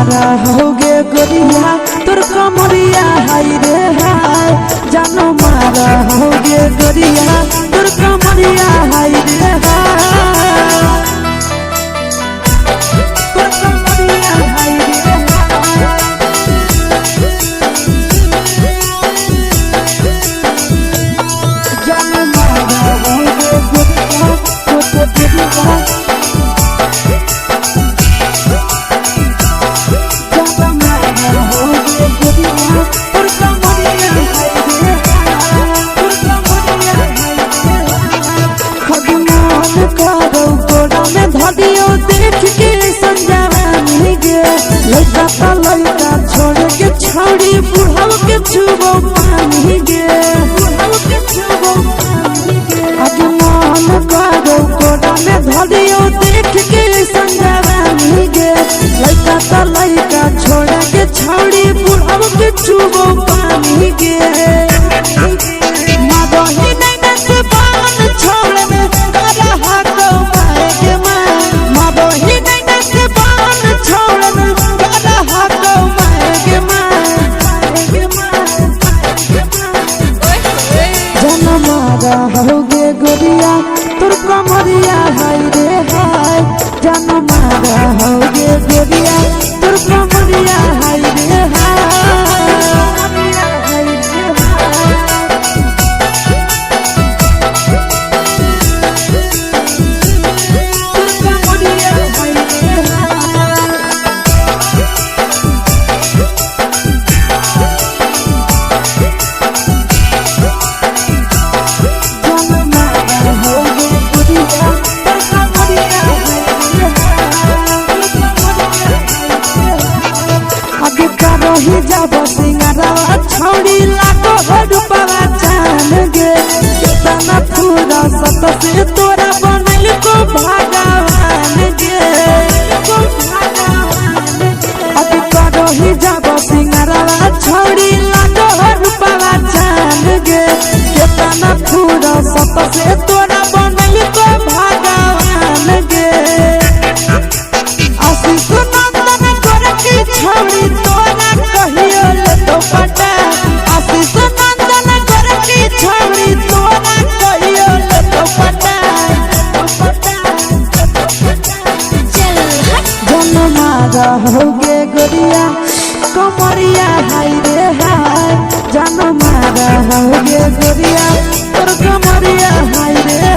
मारा होगे गोरिया तोर कमरिया हाय रे हाय जानो मारा होगे गोरिया तोर कमरिया हाय रे हाय तोर कमरिया हाय रे जानो मारा होगे गोरिया तोर कमरिया देख के संजानी गे लड़का ता लड़का छोड़ के छौड़ी बुढ़ाव के छुबो पानी गे बुढ़ाव के छुबो पानी गे आगे मन करो कोड़ा में धरियो देख के संजानी गे लड़का ता लड़का छोड़ के छौड़ी बुढ़ाव के छुबो पानी गे मादही नैना से बान छोड़ में करा हाथो माए गे होगे गोरिया तोर कमरिया हाय रे हाय जानो मारा होगे गोरिया तोर कमरिया हाय रे जब सिंगारा छौड़ी लागो हडुपवा जान गे केतना पूरा सत से तोरा बनल को भगवान गे को भगवान अब करो ही जब सिंगारा छौड़ी लागो हडुपवा जान गे केतना पूरा सत से तोरा बनल को भगवान गे आशीष नंदन कर के छौड़ी तोरा कहियो ले तो पटा आशीष नंदन कर के छौड़ी तोरा कहियो ले तो पटा जन मारा होगे गोरिया कमरिया हाय रे हाय जन मारा होगे गोरिया तोर कमरिया हाय रे